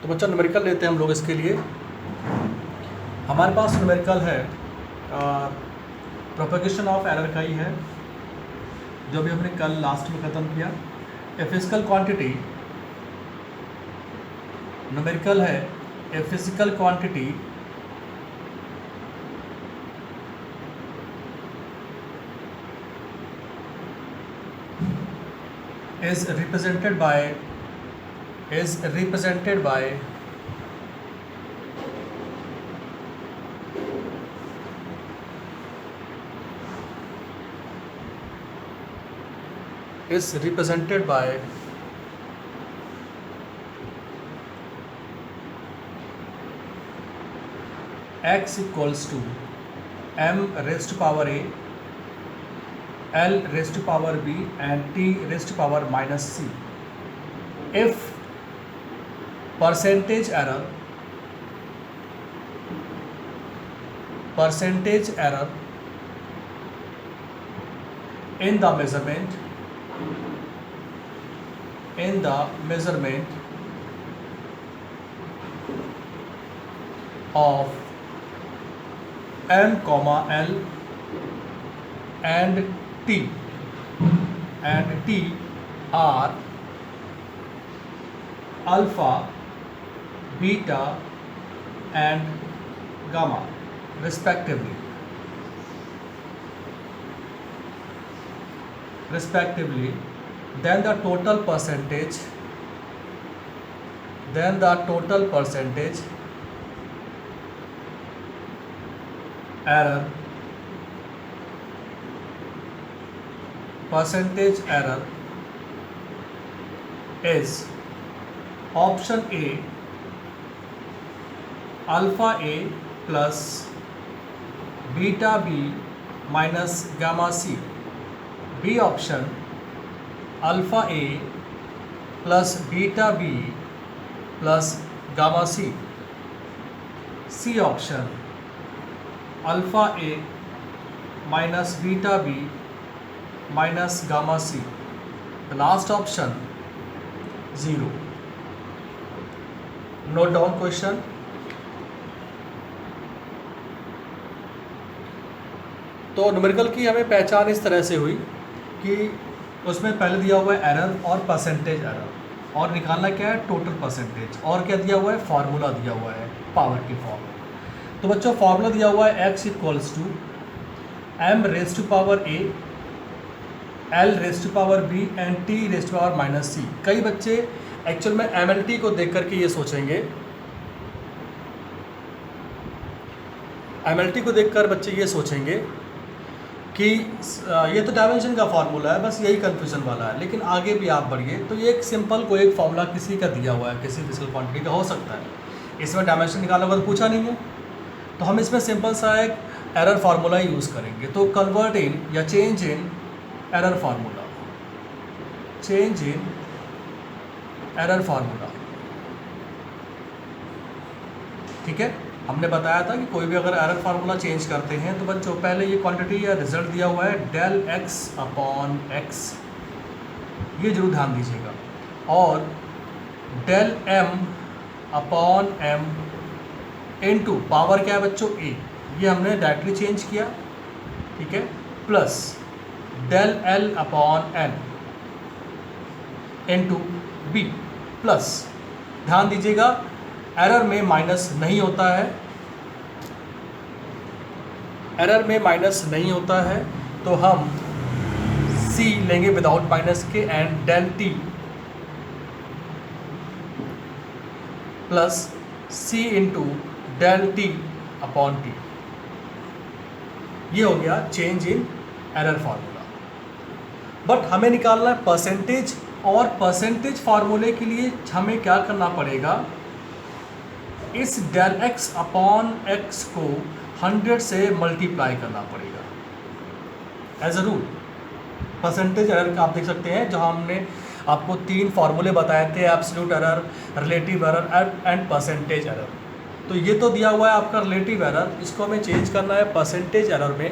तो बच्चा न्यूमेरिकल लेते हैं हम लोग इसके लिए। हमारे पास न्यूमेरिकल है प्रोपेगेशन ऑफ एरर का ही है, जो भी हमने कल लास्ट में ख़त्म किया। ए फिजिकल क्वांटिटी न्यूमेरिकल है, a physical quantity is represented by is represented by x equals to m raised to power a, L raised to power b and t raised to power minus c if percentage error in the measurement of m comma l and t are alpha, beta and gamma respectively, then the total percentage error is option A alpha A plus beta B minus gamma C, B option alpha A plus beta B plus gamma C, C option alpha A minus beta B minus gamma C, the last option 0. Note down question. तो numerical की हमें पहचान इस तरह से हुई कि उसमें पहले दिया हुआ है एरर और परसेंटेज एरर, और निकालना क्या है टोटल परसेंटेज, और क्या दिया हुआ है फार्मूला दिया हुआ है पावर की फॉर्म। तो बच्चों फार्मूला दिया हुआ है x equals to m raise to power a, L raise to power b and t raise to power minus c। कई बच्चे एक्चुअल में MLT को देख करके ये सोचेंगे, MLT को देखकर बच्चे ये सोचेंगे कि ये तो डायमेंशन का फार्मूला है, बस यही कन्फ्यूजन वाला है। लेकिन आगे भी आप बढ़िए तो ये एक सिंपल कोई एक फार्मूला किसी का दिया हुआ है, किसी फिजिकल क्वांटिटी का हो सकता है, इसमें डायमेंशन निकालने का तो पूछा नहीं है, तो हम इसमें सिंपल सा एक एरर फार्मूला यूज़ करेंगे। तो कन्वर्ट इन या change in error formula, change in error formula, ठीक है। हमने बताया था कि कोई भी अगर एरर फार्मूला चेंज करते हैं तो बच्चों पहले ये क्वांटिटी या रिजल्ट दिया हुआ है डेल x अपॉन x, ये जरूर ध्यान दीजिएगा, और del m upon m into power क्या है बच्चों a, ये हमने डायरेक्टली चेंज किया, ठीक है, plus del l upon n into b plus, ध्यान दीजिएगा एरर में माइनस नहीं होता है, एरर में माइनस नहीं होता है, तो हम c लेंगे विदाउट माइनस के, and del t plus c into del t upon t, ये हो गया change in error formula. But हमें निकालना है परसेंटेज, और परसेंटेज फार्मूले के लिए हमें क्या करना पड़ेगा, इस डेल x अपॉन x को 100 से मल्टीप्लाई करना पड़ेगा as a rule. Percentage error का आप देख सकते हैं, जहां हमने आपको 3 फार्मूले बताए थे, absolute error, relative error and percentage error. तो ये तो दिया हुआ है आपका रिलेटिव एरर, इसको हमें चेंज करना है परसेंटेज एरर में,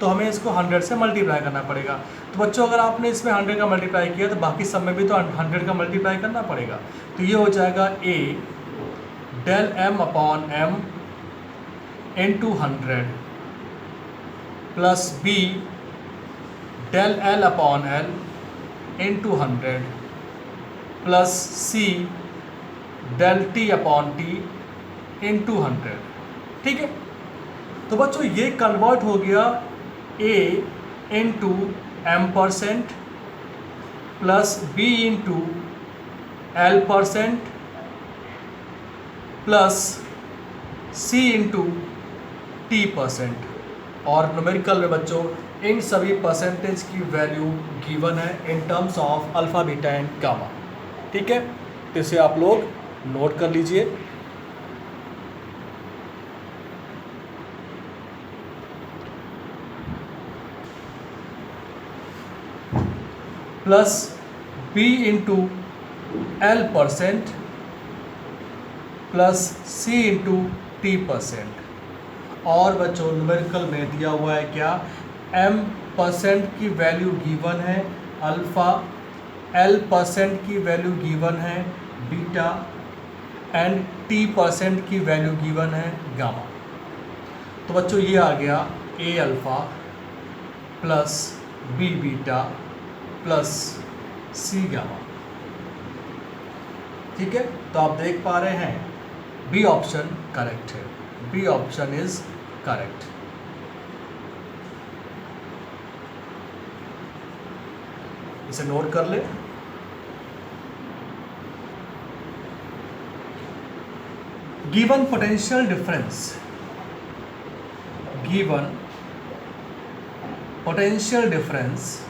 तो हमें इसको 100 से मल्टीप्लाई करना पड़ेगा। तो बच्चों अगर आपने इसमें 100 का मल्टीप्लाई किया तो बाकी सब में भी तो 100 का मल्टीप्लाई करना पड़ेगा। तो ये हो जाएगा a del M upon M into 100 plus B del L upon L into 100 plus C del T upon T into 100। ठीक है, तो बच्चों ये कन्वर्ट हो गया A into m% plus B into L% plus C into T%। और numerical में बच्चों इन सभी परसेंटेज की वैल्यू गिवन है in terms of alpha beta and gamma. ठीक है, तो इसे आप लोग नोट कर लीजिए। Plus B into L% plus C into T%। और बच्चों न्यूमेरिकल में दिया हुआ है क्या, m% की वैल्यू गिवन है अल्फ़ा, L% की वैल्यू गिवन है बीटा एंड T% की वैल्यू गिवन है गामा। तो बच्चों ये आ गया a alpha plus b beta plus c gamma. ठीक है, तो आप देख पा रहे हैं बी ऑप्शन करेक्ट है, बी ऑप्शन इज करेक्ट। इसे नोट कर ले। Given potential difference, given potential difference,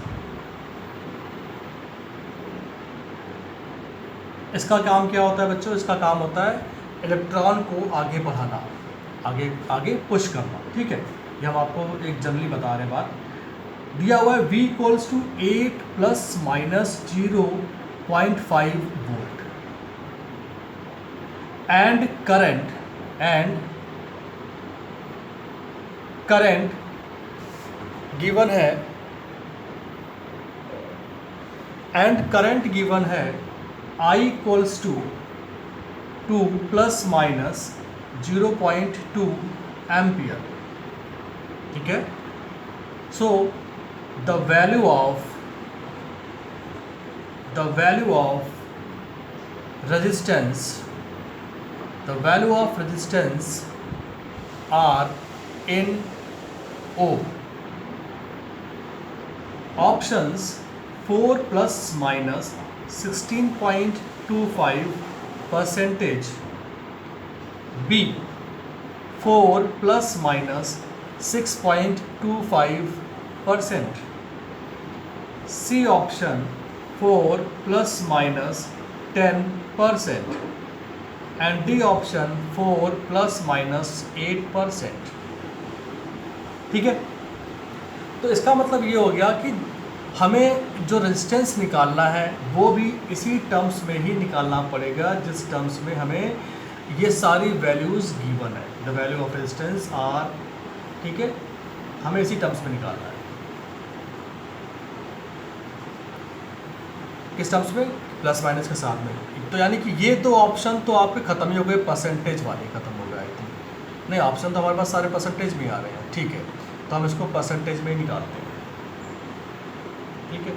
इसका काम क्या होता है बच्चों, इसका काम होता है इलेक्ट्रॉन को आगे बढ़ाना, आगे आगे पुश करना। ठीक है, ये हम आपको एक जनरली बता रहे हैं बात। दिया हुआ है V equals to 8 plus minus 0.5 volt and current given है, एंड करंट गिवन है I equals to 2 plus minus 0.2 ampere. ठीक है, so the value of resistance R in O। Options 4 plus minus 16.25%, B 4 plus minus 6.25%, C option 4 plus minus 10% and D option 4 plus minus 8%। ठीक है, तो इसका मतलब ये हो गया कि हमें जो रेजिस्टेंस निकालना है वो भी इसी टर्म्स में ही निकालना पड़ेगा जिस टर्म्स में हमें ये सारी वैल्यूज़ गिवन है। The value of resistance are, ठीक है, हमें इसी टर्म्स में निकालना है। किस टर्म्स में, प्लस माइनस के साथ में। तो यानी कि ये तो ऑप्शन तो आपके ख़त्म ही हो गए, परसेंटेज वाले ख़त्म हो गए। नहीं, ऑप्शन तो हमारे पास सारे परसेंटेज में आ रहे हैं। ठीक है, तो हम इसको परसेंटेज में ही निकालते हैं। ठीक है,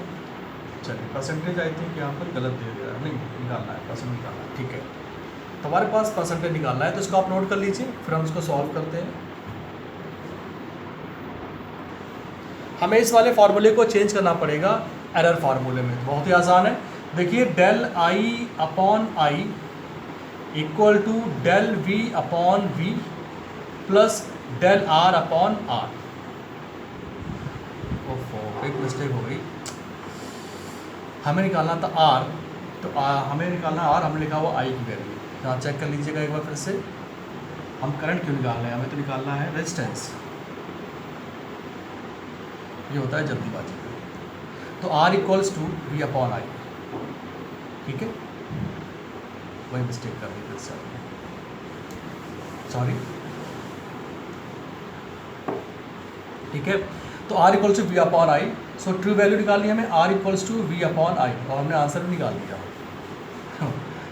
चलिए परसेंटेज आई थिंक यहाँ पर गलत दे दिया, नहीं निकालना है, परसेंट निकालना है। ठीक है, तो हमारे पास परसेंटेज निकालना है, तो इसको आप नोट कर लीजिए, फिर हम इसको सॉल्व करते हैं। हमें इस वाले फार्मूले को चेंज करना पड़ेगा एरर फार्मूले में। बहुत ही आसान है, देखिए del I upon I equal to del V upon V plus del R upon R. ओफो, एक मिस्टेक हो गई, हमें निकालना था आर, तो हमें निकालना आर, हमने लिखा हुआ आई की वैल्यू। यहाँ चेक कर लीजिएगा एक बार फिर से, हम करंट क्यों निकाल रहे हैं, हमें तो निकालना है रेजिस्टेंस। ये होता है जल्दीबाजी। तो R equals to V upon I. ठीक है, वही मिस्टेक कर दी फिर से, सॉरी। ठीक है, तो R equals to V upon I, so true value निकालनी है हमें, R equals to V upon I, और हमने आंसर भी निकाल दिया।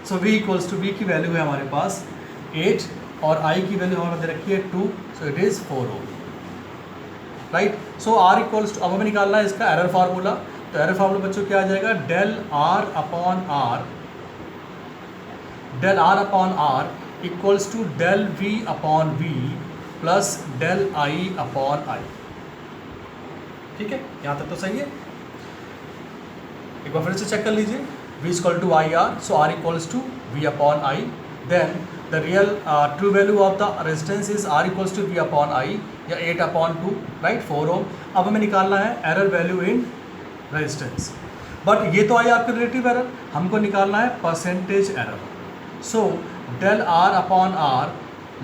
So V equals to, V की वैल्यू है हमारे पास 8 और I की वैल्यू हमें दे रखी है 2, so it is 4 ohm, right. So R equals to, अब हमें निकालना है इसका एरर फार्मूला। तो एरर फार्मूला बच्चों क्या आ जाएगा, del R upon R equals to del V upon V plus del I upon I। ठीक है, यहाँ तक तो सही है। एक बार फिर से चेक कर लीजिए, V equal to I R, so R equals to V upon I, then the real true value of the resistance is R equals to V upon I या 8 अपॉन 2, राइट, 4 ओम। अब हमें निकालना है error value in resistance, but ये तो आई आपकी relative error, हमको निकालना है percentage error. So del R upon R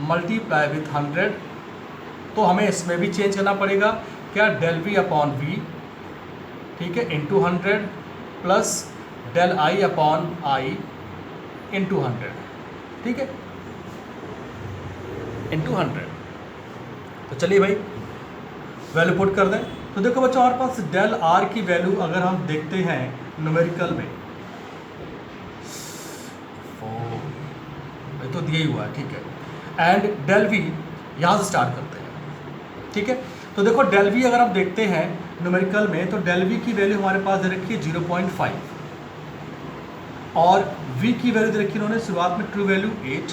multiply with 100, तो हमें इसमें भी चेंज करना पड़ेगा क्या, डेल V अपॉन V, ठीक है, into 100 plus del I upon I into 100, ठीक है, इंटू 100। तो चलिए भाई वैल्यू पुट कर दें। तो देखो बच्चों, हमारे पास डेल R की वैल्यू अगर हम देखते हैं न्यूमेरिकल में, ये तो दिया ही हुआ है, ठीक है, एंड डेल V यहाँ से स्टार्ट करते हैं, ठीक है। तो देखो डेल V अगर आप देखते हैं न्यूमेरिकल में, तो डेल V की वैल्यू हमारे पास दे रखी है 0.5 और V की वैल्यू दे रखी है इन्होंने शुरुआत में true value 8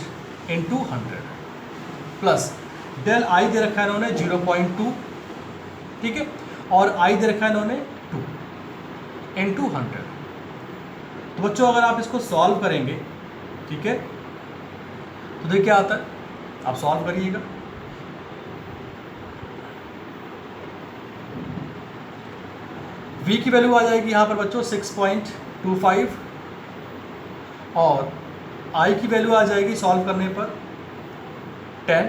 into 100 plus del I दे रखा है इन्होंने 0.2, ठीक है, और I दे रखा है इन्होंने 2 इंटू 100। तो बच्चों अगर आप इसको सॉल्व करेंगे, ठीक है, तो देखिए क्या आता है, आप सॉल्व करिएगा। V की वैल्यू आ जाएगी यहाँ पर बच्चों 6.25 और I की वैल्यू आ जाएगी सॉल्व करने पर 10,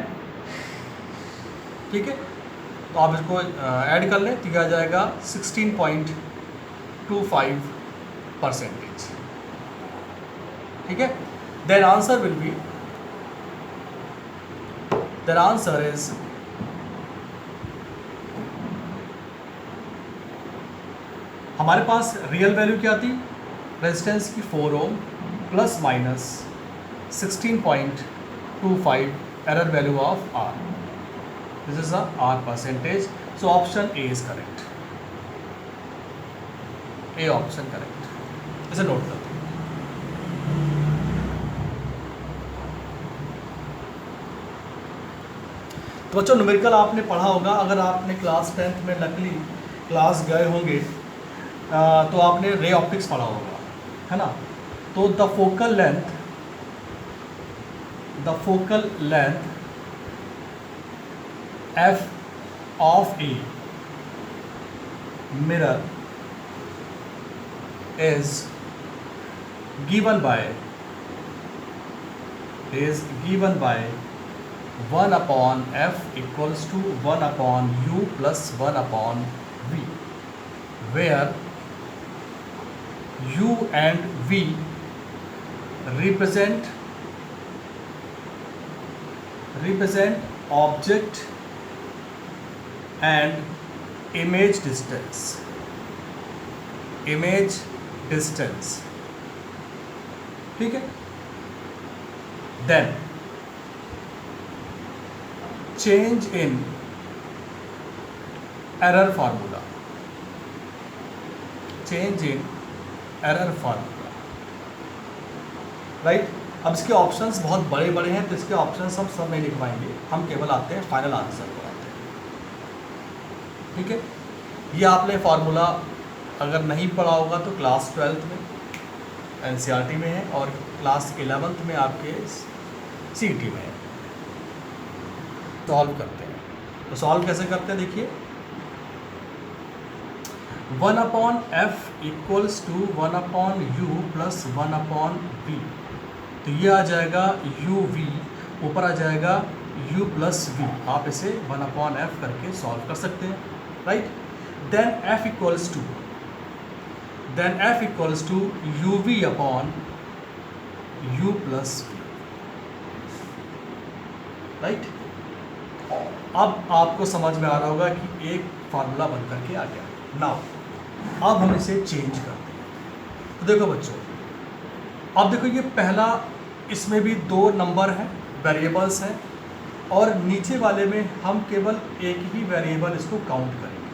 ठीक है। तो आप इसको ऐड कर लें तो यह आ जाएगा 16.25%, ठीक है। Then answer will be, then answer is हमारे पास रियल वैल्यू क्या थी रेजिस्टेंस की, 4 ohm plus minus 16.25 error value of R, this is R percentage. So option A is correct, A option correct, इसे नोट करते हैं। तो बच्चों न्यूमेरिकल आपने पढ़ा होगा, अगर आपने क्लास 10th में नकली क्लास गए होंगे तो आपने रे ऑप्टिक्स पढ़ा होगा, है ना। तो the focal length f of a mirror is given by 1 upon f equals to 1 upon u plus 1 upon v, where u and v represent object and image distance, ठीक है। Then change in error formula, right. अब इसके options बहुत बड़े बड़े हैं, तो इसके ऑप्शंस हम सब नहीं लिख पाएंगे, हम केवल आते हैं फाइनल आंसर पर आते हैं, ठीक है। ये आपने फार्मूला अगर नहीं पढ़ा होगा तो क्लास 12th में NCERT में है और क्लास 11th में आपके CET में है। सॉल्व करते हैं, तो सॉल्व कैसे करते हैं देखिए, 1 upon f equals to 1 upon u plus 1 upon v, तो ये आ जाएगा uv, ऊपर आ जाएगा u प्लस v, आप इसे 1 अपॉन f करके सॉल्व कर सकते हैं, right. Then f equals to uv upon u plus v, right. अब आपको समझ में आ रहा होगा कि एक फार्मूला बन करके आ गया। नाउ अब हम इसे चेंज करते हैं। तो देखो बच्चों, अब देखो ये पहला, इसमें भी 2 नंबर हैं, वेरिएबल्स हैं और नीचे वाले में हम केवल एक ही वेरिएबल इसको काउंट करेंगे,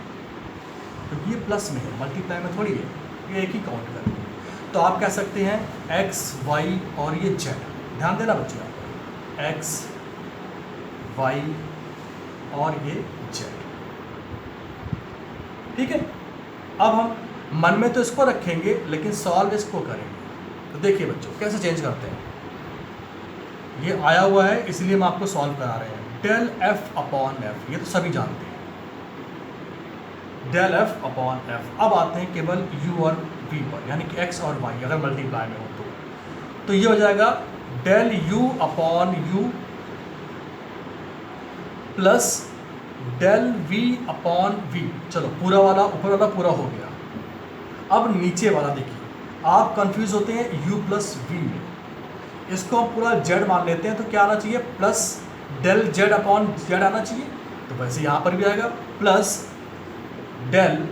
क्योंकि ये प्लस में है, मल्टीप्लाई में थोड़ी है, ये एक ही काउंट करेंगे। तो आप कह सकते हैं x, y और ये z, ध्यान देना बच्चों, x, y और ये z, ठीक है। अब हम मन में तो इसको रखेंगे लेकिन सॉल्व इसको करेंगे। तो देखिए बच्चों कैसे चेंज करते हैं, ये आया हुआ है इसलिए हम आपको सॉल्व करा रहे हैं। डेल f अपॉन f, ये तो सभी जानते हैं, डेल f अपॉन f। अब आते हैं केवल u और v पर, यानी कि x और y अगर मल्टीप्लाई में हो तो ये हो जाएगा del u upon u plus del v upon v। चलो पूरा वाला, ऊपर वाला पूरा हो गया। अब नीचे वाला देखिए, आप कंफ्यूज होते हैं u प्लस v में, इसको हम पूरा z मान लेते हैं, तो क्या आना चाहिए, plus del z upon z आना चाहिए। तो वैसे यहाँ पर भी आएगा प्लस डेल,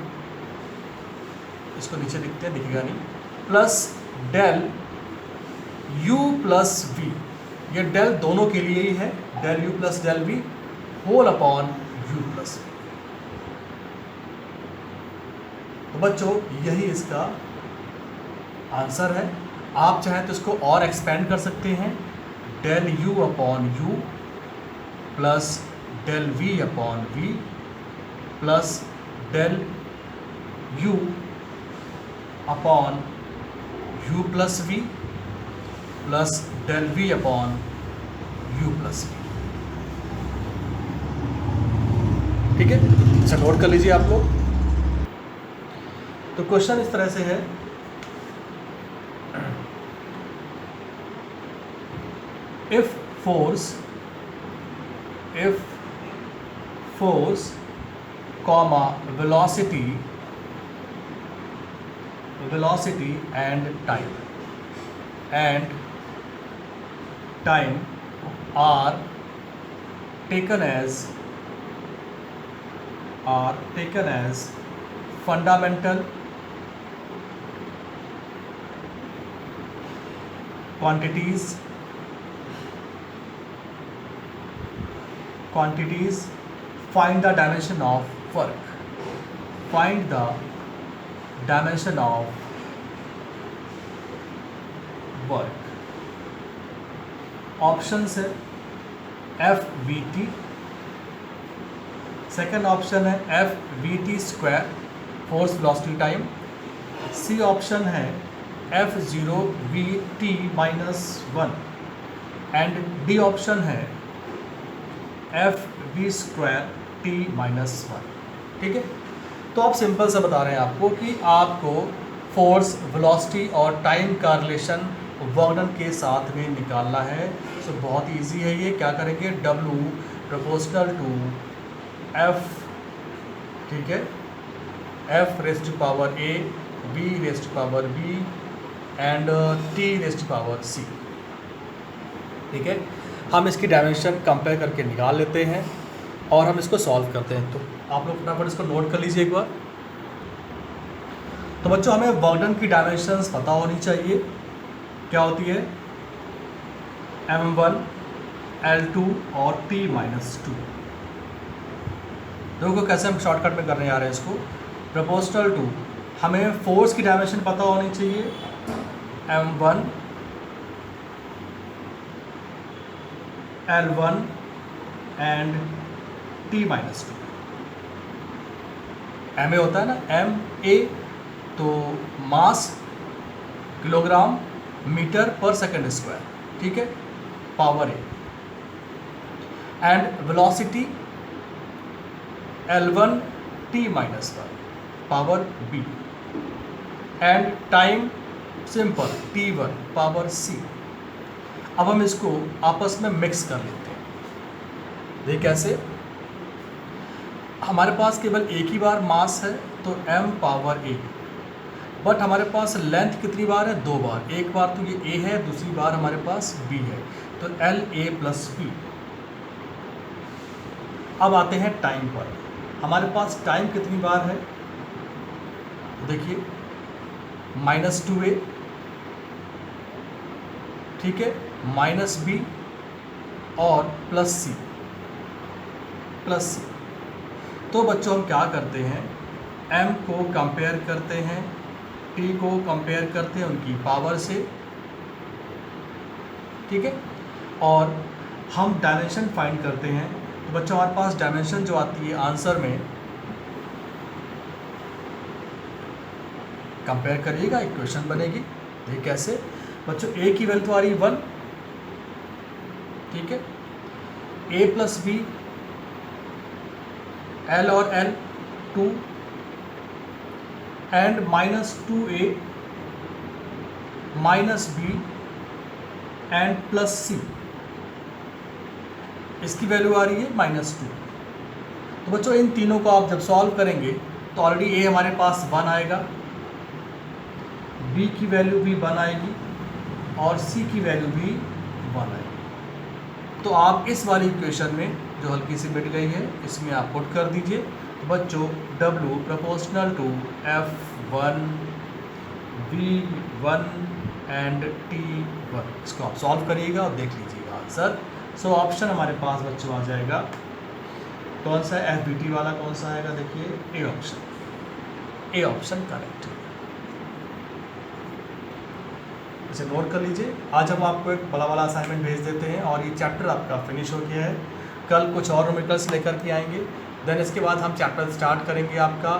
इसको नीचे लिखते हैं, दिखेगा नहीं, plus del u plus v, ये डेल दोनों के लिए ही है, del u plus del v whole upon u plus v। तो बच्चों यही इसका आंसर है। आप चाहें तो इसको और एक्सपेंड कर सकते हैं, del u upon u plus del v upon v plus del u upon u plus v plus del v upon u plus v, ठीक है। अच्छा नोट कर लीजिए आप लोग। तो क्वेश्चन इस तरह से है, if force comma velocity and time are taken as fundamental quantities, find the dimension of work, find the dimension of work। Options है F V T, second option है F V T square force velocity time, C option है F zero V T minus one and D option है F V square T minus one, ठीक है। तो आप simple से बता रहे हैं आपको कि आपको फोर्स वेलोसिटी और टाइम का रिलेशन वर्क डन के साथ में निकालना है। सो बहुत इजी है ये, क्या करेंगे, W प्रोपोर्शनल टू F, ठीक है, F raise to power A, B raise to power B and T raise to power C, ठीक है। हम इसकी डायमेंशन कंपेयर करके निकाल लेते हैं और हम इसको सॉल्व करते हैं। तो आप लोग फटाफट इसको नोट कर लीजिए एक बार। तो बच्चों हमें वर्क डन की डायमेंशंस पता होनी चाहिए, क्या होती है, m1, l2 और t माइनस टू। देखो कैसे हम शॉर्टकट में करने जा रहे हैं इसको। प्रोपोर्शनल टू, हमें फोर्स की डायमेंशन पता होनी चाहिए, m1, l1 and t minus two. ma होता है ना, ma तो मास किलोग्राम मीटर पर सेकंड स्क्वायर, ठीक है, power A, and velocity L1 t minus one power b and time simple t1 power c। अब हम इसको आपस में मिक्स कर लेते हैं। देखिए कैसे, हमारे पास केवल एक ही बार मास है तो m पावर a, बट हमारे पास लेंथ कितनी बार है, दो बार, एक बार तो ये a है, दूसरी बार हमारे पास b है, तो L a प्लस b। अब आते हैं टाइम पर, हमारे पास टाइम कितनी बार है, देखिए -2a, ठीक है, -b और प्लस सी। तो बच्चों हम क्या करते हैं, m को कंपेयर करते हैं, t को कंपेयर करते हैं उनकी पावर से, ठीक है, और हम डायमेंशन फाइंड करते हैं। तो बच्चों हमारे पास डायमेंशन जो आती है आंसर में, कंपेयर करिएगा, इक्वेशन बनेगी। ये कैसे बच्चों, a की वैल्यू आ रही 1, ठीक है, a प्लस बी, L और L 2 and -2a -b and plus c, इसकी वैल्यू आ रही है -2। तो बच्चों इन तीनों को आप जब सॉल्व करेंगे तो ऑलरेडी a हमारे पास 1 आएगा, b की वैल्यू भी 1 आएगी और c की वैल्यू भी 1 आएगी। तो आप इस वाली इक्वेशन में जो हल्की सी मिट गई है इसमें आप पुट कर दीजिए। तो बच्चों W proportional to F1 V1 and T1, इसको आप सॉल्व करिएगा और देख लीजिएगा आंसर। सो ऑप्शन हमारे पास बच्चों आ जाएगा, कौन सा FBT वाला कौन सा आएगा, देखिए ए ऑप्शन करेक्ट है। इसे नोट कर लीजिए। आज हम आपको एक बड़ा वाला असाइनमेंट भेज देते हैं और ये चैप्टर आपका फिनिश हो गया है। कल कुछ और न्यूमेरिकल्स लेकर के आएंगे, देन इसके बाद हम चैप्टर स्टार्ट करेंगे आपका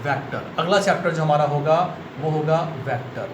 वेक्टर। अगला चैप्टर जो हमारा होगा वो होगा वेक्टर।